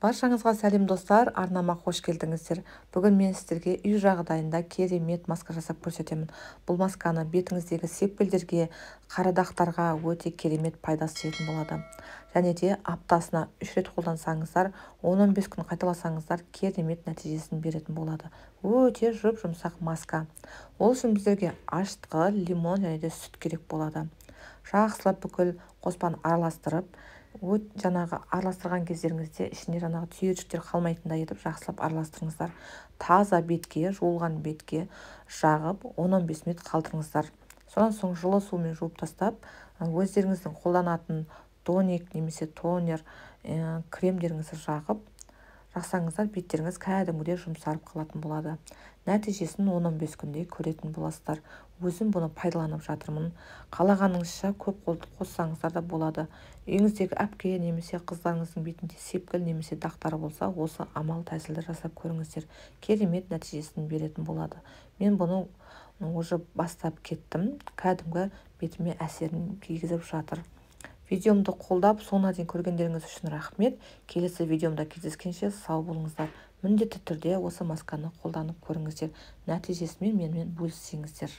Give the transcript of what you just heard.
Баршаңызға сәлем достар, арнама қош келдіңіздер. Бүгін мен сіздерге үй жағдайында керемет маска жасап көрсетемін. Бұл масканы бетіңіздегі сепкілдерге, қара дақтарға өте керемет пайдасы тиетін болады. Және де аптасына 3 рет қолдансаңыздар, 10-15 күн қайталасаңыздар, керемет нәтижесін беретін болады. Өте жұп-жұмсақ маска. Ол үшін біздерге ашытқы, лимон және де сүт керек болады. Жақсылап бүкіл қоспаны араластырып, жаңағы араластырған кездеріңізде ішінде жаңағы түйіршіктер қалмайтындай етіп жақсылап араластырыңыздар. Таза бетке, жуылған бетке жағып 10-15 минут қалдырыңыздар. Содан соң жылы сумен жуып тастап, өздеріңіздің қолданатын тоник немесе тонер кремдеріңізді жағып жақсаңыздар, беттеріңіз кәдімгідей жұмсарып қалатын болады. Нәтижесін 10-15 күнде көретін боласыздар. Өзім бұны пайдаланып жатырмын. Қалағаныңызша көп қоссаңыздар да болады. Үйіңіздегі әпке немесе қыздарыңыздың бетінде сепкіл немесе дақтары болса, осы амал тәсілді жасап көріңіздер. Керемет нәтижесін беретін болады. Мен бұны уже бастап кеттім. Кәдімгі бетіме әсерін тигізіп жатыр. Видеомды қолдап, соңына дейін көргендеріңіз үшін рахмет. Келесі видеомда кездескенше сау болыңыздар. Міндетті түрде осы масканы қолданып көріңіздер. Нәтижесімен менімен бөліссеңіздер.